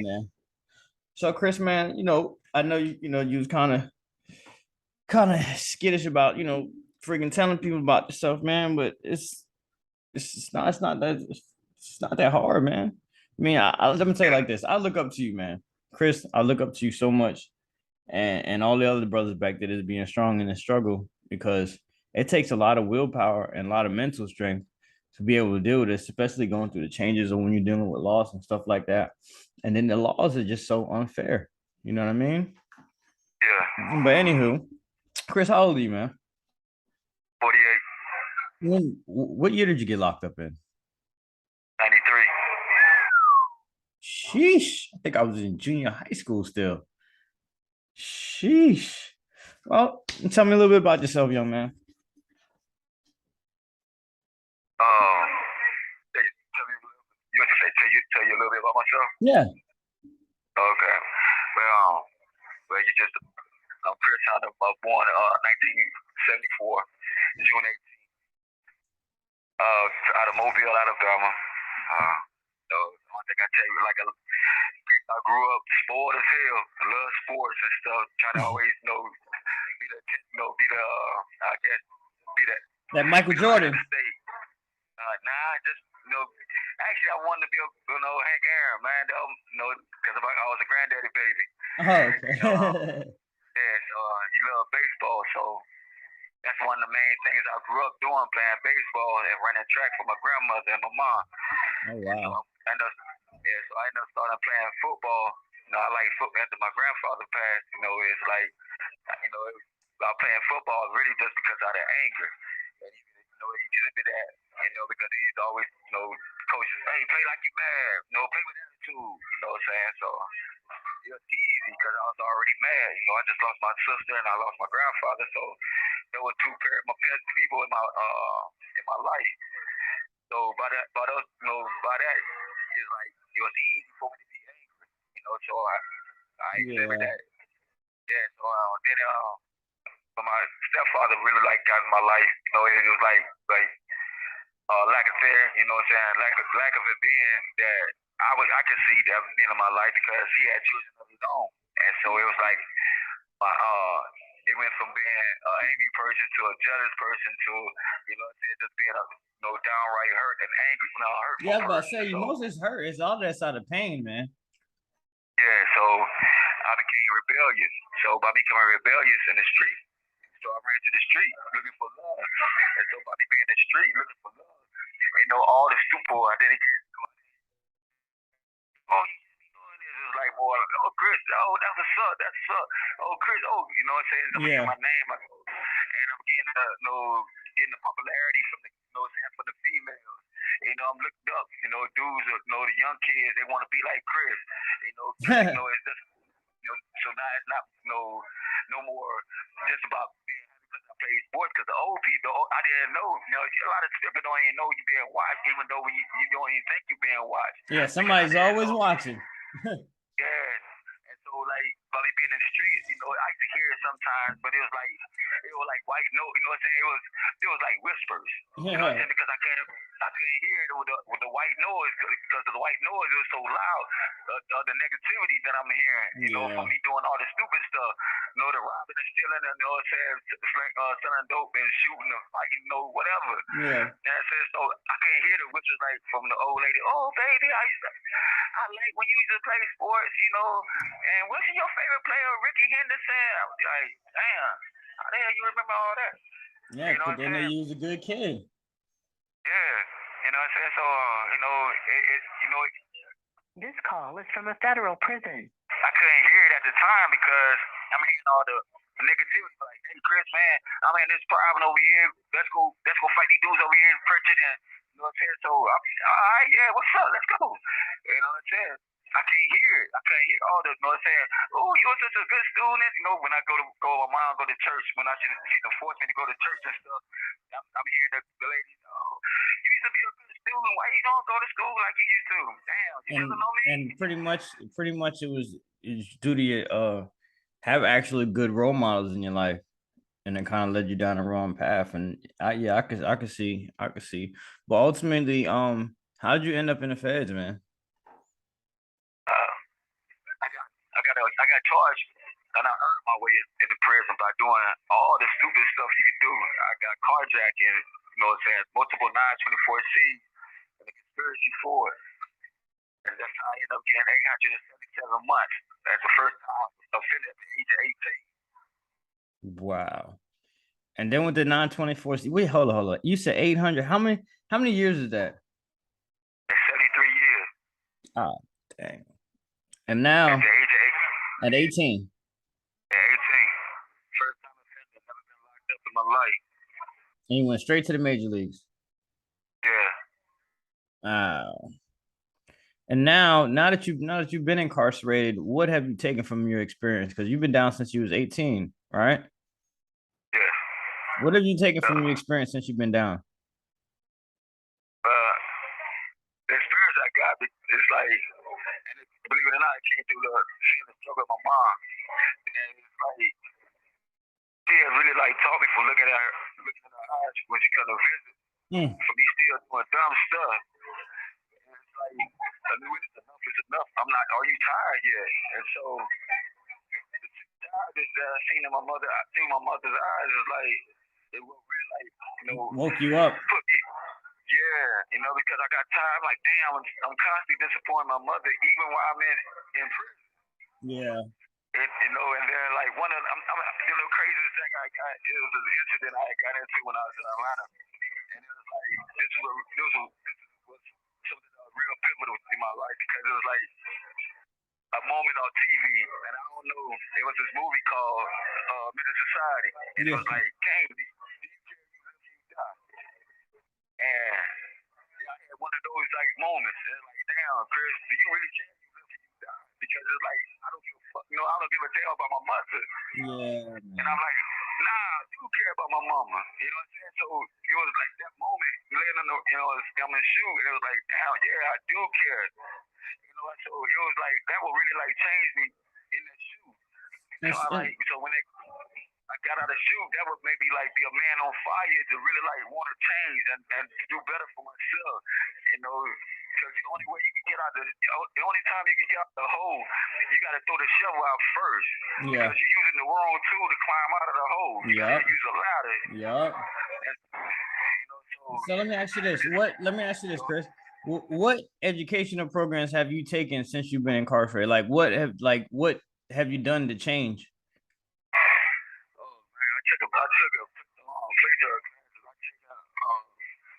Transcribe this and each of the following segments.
Yeah, man. So Chris, man, I know you was kind of skittish about, freaking telling people about yourself, man, but it's not that hard, man. I mean, let me tell you like this. I look up to you, man. Chris, I look up to you so much, and all the other brothers back there is being strong in the struggle because it takes a lot of willpower and a lot of mental strength to be able to deal with this, especially going through the changes or when you're dealing with loss and stuff like that. And then the laws are just so unfair. You know what I mean? Yeah. But anywho, Chris, how old are you, man? 48, What year did you get locked up in? 93. Sheesh. I think I was in junior high school still. Sheesh. Well, tell me a little bit about yourself, young man. You want to say tell you a little bit about myself? Yeah. Okay. Well, you just I'm Chris Hunter. I was born 1974, June 18th, out of Mobile, Alabama. So one thing I tell you, I grew up spoiled as hell. I love sports and stuff. Trying to always I guess be that That Michael be the light of Jordan. the state. Nah, just actually I wanted to be a Hank Aaron, man. Because I was a granddaddy baby. Oh, You know, okay. yeah. So he loved baseball, so that's one of the main things I grew up doing, playing baseball and running track for my grandmother and my mom. Oh, And so wow. I ended up, yeah, so I ended up starting playing football. I like football after my grandfather passed. It's like, it was, I playing football really just because out of anger. And he just did that, because he used to always, coaches, hey, play like you mad, play with attitude, you know what I'm saying? So it was easy because I was already mad. I just lost my sister and I lost my grandfather, so there were my parents, people in my life. So by that, it's like it was easy for me to be angry. So I exhibit Yeah. that. Yeah. So then but my stepfather really got in my life. It was like lack of fair. You know what I'm saying? Lack of it being that I could see that being in my life because he had children of his own, and so it was like my it went from being an angry person to a jealous person to just being a downright hurt and angry, Yeah, I hurtful was about to person. say, So most is hurt. It's all that side of pain, man. yeah, so I became rebellious. So by becoming rebellious in the street, so I ran to the street looking for love, and so by me being in the street looking for love, all the super I didn't get. Oh, you doing this? It's like, boy, oh, Chris, oh, that's what's up, that's what's up. Oh, Chris, oh, what I'm saying? I'm hearing Yeah. my name, and I'm getting getting the popularity from from the females. I'm looked up. Dudes, the young kids, they want to be like Chris. It's just, so now it's not no more just about being happy because I play sports. Because the old people, I didn't know. A lot of people don't even know you're being watched, even though you don't even think you're being watched. Yeah, Because I somebody's didn't always know. watching. Yeah. And so like probably being in the streets, I used to hear it sometimes, but it was like white noise, you know what I'm saying? It was like whispers. You know what I'm Yeah. saying? Because I couldn't hear it with the white noise because the white noise was so loud. The negativity that I'm hearing, Yeah. from me doing all the stupid stuff, the robbing and stealing and selling dope and shooting and fighting, whatever. Yeah. And I said, so I can't hear the whispers like from the old lady. Oh, baby, I like when you used to play sports, And what's your favorite player, Ricky Henderson? I was like, damn, how the hell you remember all that? Yeah, You know because what I'm they know saying? you was a good kid. Yeah. You know what I'm saying? So, This call is from a federal prison. I couldn't hear it at the time because I'm hearing all the negativity. Like, hey, Chris, man, I'm in this problem over here. Let's go fight these dudes over here in Pritchard. And you know what I'm saying? So, I'm all right, yeah, what's up? Let's go. You know what I'm saying? I can't hear it. I can't hear all the, you know what I'm saying? Oh, you're such a good student. When I my mom go to church, when she done forced me to go to church and stuff, I'm hearing the lady, you used to be a good student. Why you don't go to school like you used to? Damn, you And doesn't know me? and pretty much it's due to your have actually good role models in your life and it kind of led you down the wrong path. And I could see. But ultimately, how'd you end up in the feds, man? charged, and I earned my way in the prison by doing all the stupid stuff you could do. I got carjacking, you know what I'm saying, multiple 924C, and a conspiracy for it. And that's how I ended up getting 877 months. That's the first time offended at the age of 18. Wow. And then with the 924, wait, hold on. You said 800. How many years is that? 73 years. Oh, dang. And now At the age of 18. at 18. At 18. First time offender, never been locked up in my life. And you went straight to the major leagues. Yeah. Wow. And now that you've been incarcerated, what have you taken from your experience? Because you've been down since you was 18, right? Yeah. What have you taken from your experience since you've been down? The experience I got is like, and believe it or not, it came through seeing the struggle of my mom. And it's like, she had really like taught me from looking in her eyes when she come to visit. For me still doing dumb stuff. And it's like, I mean, when it's enough is enough. I'm not, are you tired yet? And so, the tiredness that I seen in my mother's eyes is like, it will really like, you know, woke you up. Put me, yeah, you know, because I got tired. I'm like, damn, I'm constantly disappointing my mother, even while I'm in prison. Yeah. You know, and then like one of I'm you know, craziest thing I got, it was an incident I got into when I was in Atlanta, and it was like this was something that was real pivotal in my life because it was like a moment on TV, and I don't know, it was this movie called Middle Society, and it was like, Kane, do you care if you live or you die? And I had one of those like moments, and like, damn, Chris, do you really care if you live or you die? Because it's like, I don't give a fuck, you know, I don't give a damn about my mother. Yeah, man. And I'm like, nah, I do care about my mama. You know what I'm saying? So it was like that moment, laying on the, you know, I'm in shoe, and it was like, damn, yeah, I do care. You know, so it was like, that would really like change me in that shoe. So when I got out of shoe, that would maybe like be a man on fire to really like want to change and do better for myself. You know, because the only way you can get out the only time you can get out the hole, you got to throw the shovel out first. Yeah. Because you're using the wrong tool to climb out of the hole. You got to use a ladder. Yeah. So let me ask you this. Let me ask you this, Chris. What educational programs have you taken since you've been incarcerated? What have you done to change? Oh man, I took a play drug classes. I took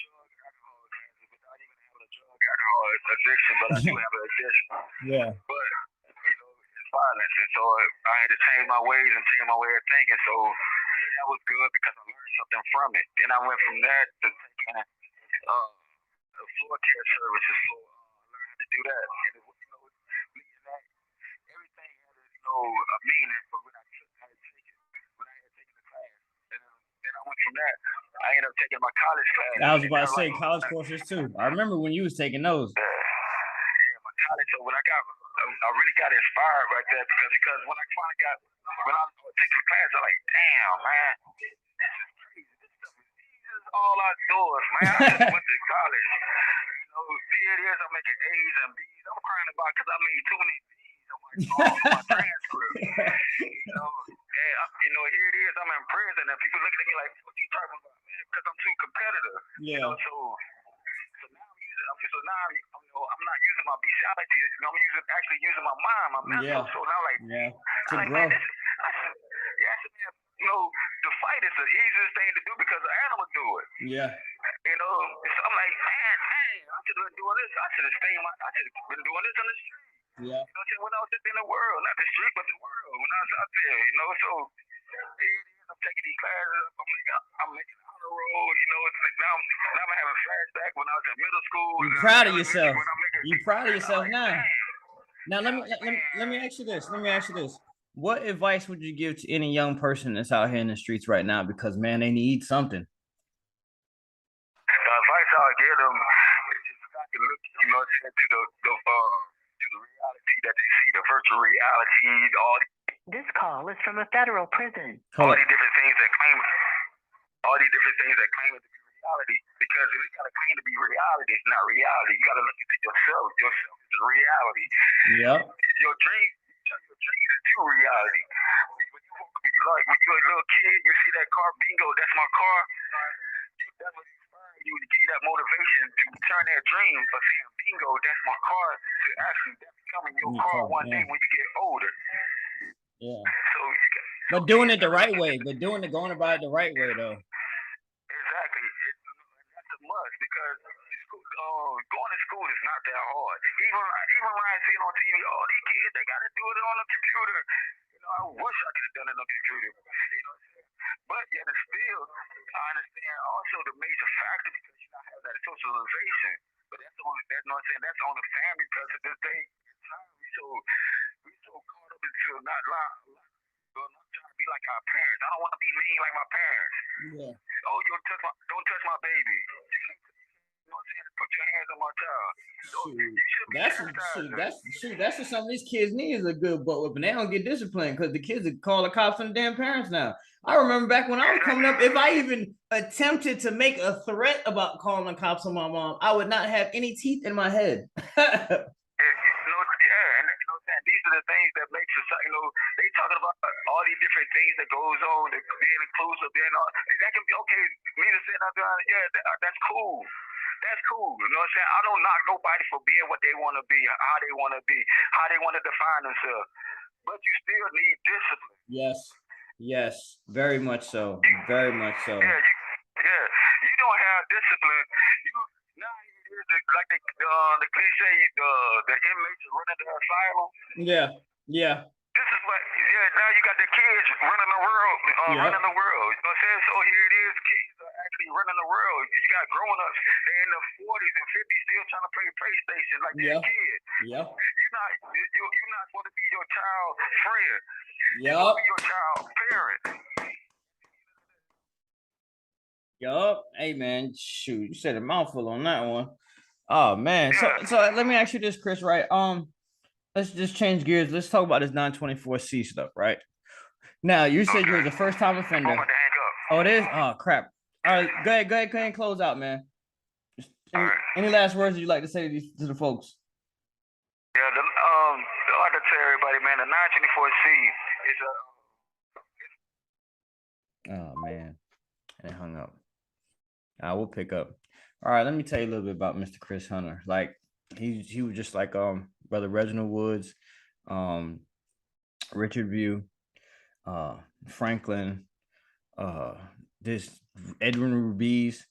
drug alcohol classes without even having a drug alcohol addiction, but I do have an addiction. Yeah. But you know, it's violence, and so I had to change my ways and change my way of thinking. So that was good because I learned something from it. Then I went from that to taking floor care services. So I learned how to do that. And it was, you know, leading that, everything had a meaning for when I had taken the class. And then I went from that. I ended up taking my college class. I was about to say college courses too. I remember when you was taking those. Yeah, my college. So when I really got inspired right there because when I was taking the class, I was like, damn, man, this is crazy. This stuff is all outdoors, man. I just went to college. You know, here it is. I'm making A's and B's. I'm crying about because I made too many B's on my transcript. You know, here it is. I'm in prison, and people looking at me like, "What you talking about, man?" Because I'm too competitive. Yeah. You know, so now I'm not using my bestiality. You know, I'm actually using my mind, my mental. Yeah. So now, like, to grow. Man, you know, the fight is the easiest thing to do because the animal do it. Yeah. You know, so I'm like, man, dang, I should have been doing this. I should have been doing this on the street. Yeah. You know what I'm saying? When I was in the world, not the street, but the world. When I was out there, you know, so I'm taking these classes. I'm making honor roll. You know, it's like now I'm having flashback when I was in middle school. You're proud of yourself. You're proud of yourself now. Now let me ask you this. What advice would you give to any young person that's out here in the streets right now? Because man, they need something. The advice I would give them is just not to look, you know, to the reality that they see, the virtual reality, This call is from a federal prison. All these different things that claim it to be reality, because if it got to claim to be reality, it's not reality. You got to look into yourself. Yourself is the reality. Yep. Your dream, turn your dreams into reality. When you're a little kid, you see that car, bingo, that's my car. That's what inspired you to give you that motivation to turn that dream of saying, bingo, that's my car, to actually that becoming your car one day when you get older. Yeah. So but doing it the right way, going about it the right way though. Exactly. That's a must because going to school is not that hard. Even when I see it on TV, all these kids, they got to do it on a computer. I wish I could have done it on a computer. But yet and still, I understand also the major factor because you don't have that socialization. But that's on the family because of this day in time we so caught up into not trying to be like our parents. I don't want to be mean like my parents. Yeah. Oh, don't touch my baby. You know what I'm saying? Put your hands on my child. That's what some of these kids need is a good butt whipping. They don't get disciplined because the kids call the cops on the damn parents now. I remember back when I was coming up, if I even attempted to make a threat about calling the cops on my mom, I would not have any teeth in my head. These are the things that make society, they talking about all these different things that goes on, being inclusive, that can be okay. Me to say that's cool. That's cool. You know what I'm saying? I don't knock nobody for being what they want to be, how they want to be, how they want to define themselves. But you still need discipline. Yes, very much so. Very much so. Yeah, you don't have discipline. Like the cliche, the inmates running the asylum. Yeah. This is what. Now you got the kids running the world. Running the world. You know what I'm saying? So here it is. Kids are actually running the world. You got grown-ups. They're in the 40s and 50s still trying to play PlayStation like they're a kid. Yep. You're not supposed to be your child's friend. Yep. You're supposed to be your child's parent. Yup. Hey man, shoot, you said a mouthful on that one. Oh man. So let me ask you this, Chris, right? Let's just change gears. Let's talk about this 924C stuff, right? Now you said you're the first time offender. Oh, it is? Oh crap. All right, go ahead and close out, man. Any last words you'd like to say to the folks? Yeah, I'd like to tell everybody, man, the 924C is Oh man. And it hung up. I will pick up. All right, let me tell you a little bit about Mr. Chris Hunter. Like he was just like Brother Reginald Woods, Richard View, Franklin, this Edwin Rubiz.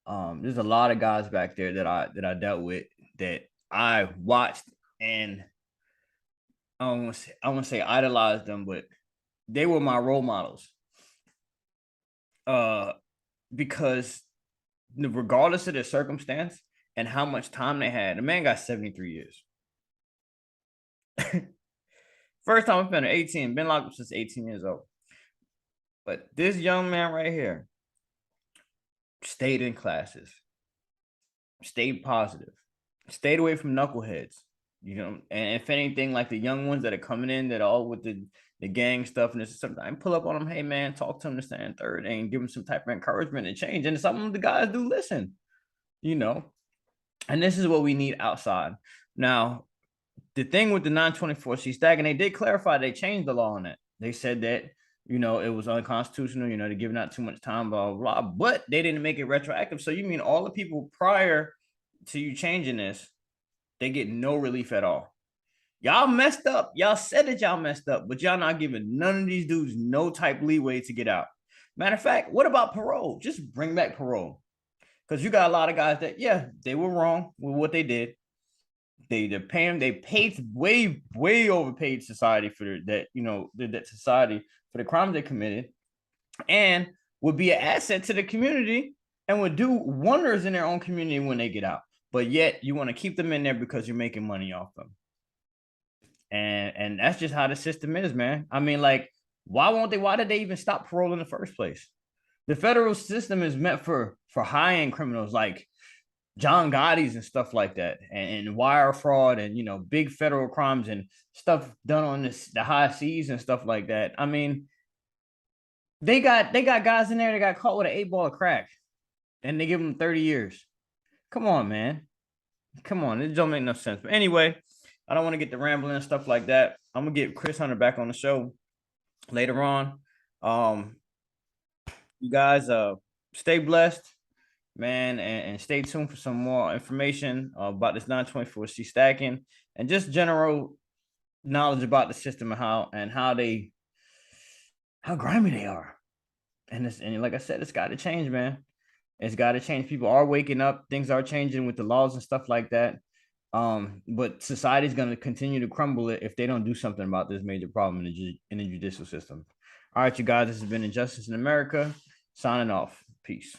There's a lot of guys back there that I dealt with that I watched, and I want to say idolized them, but they were my role models. Because regardless of their circumstance and how much time they had, the man got 73 years. First time offender, 18, been locked up since 18 years old. But this young man right here stayed in classes, stayed positive, stayed away from knuckleheads, and if anything, like the young ones that are coming in that are all with the gang stuff, and it's something I pull up on them, hey man, talk to them to stand third and give them some type of encouragement and change. And some of the guys do listen, and this is what we need outside. Now, the thing with the 924C stacking, they did clarify, they changed the law on it. They said that, it was unconstitutional, they're giving out too much time, blah, blah, blah, but they didn't make it retroactive. So you mean all the people prior to you changing this, they get no relief at all? Y'all messed up. Y'all said that y'all messed up, but y'all not giving none of these dudes no type leeway to get out. Matter of fact, what about parole? Just bring back parole. Because you got a lot of guys that, they were wrong with what they did. They paid way overpaid society for that society for the crimes they committed, and would be an asset to the community and would do wonders in their own community when they get out. But yet you want to keep them in there because you're making money off them. And that's just how the system is, man. I mean, like, why did they even stop parole in the first place? The federal system is meant for high-end criminals like John Gotti's and stuff like that, and wire fraud and big federal crimes and stuff done on the high seas and stuff like that. I mean, they got guys in there that got caught with an 8-ball of crack and they give them 30 years. Come on, man. Come on. It don't make no sense. But anyway, I don't want to get to rambling and stuff like that. I'm gonna get Chris Hunter back on the show later on. You guys stay blessed, man, and stay tuned for some more information about this 924C stacking and just general knowledge about the system and how grimy they are. And like I said, it's got to change, man. It's got to change. People are waking up. Things are changing with the laws and stuff like that. But society's going to continue to crumble it if they don't do something about this major problem in the judicial system. All right, you guys, this has been Injustice in America. Signing off. Peace.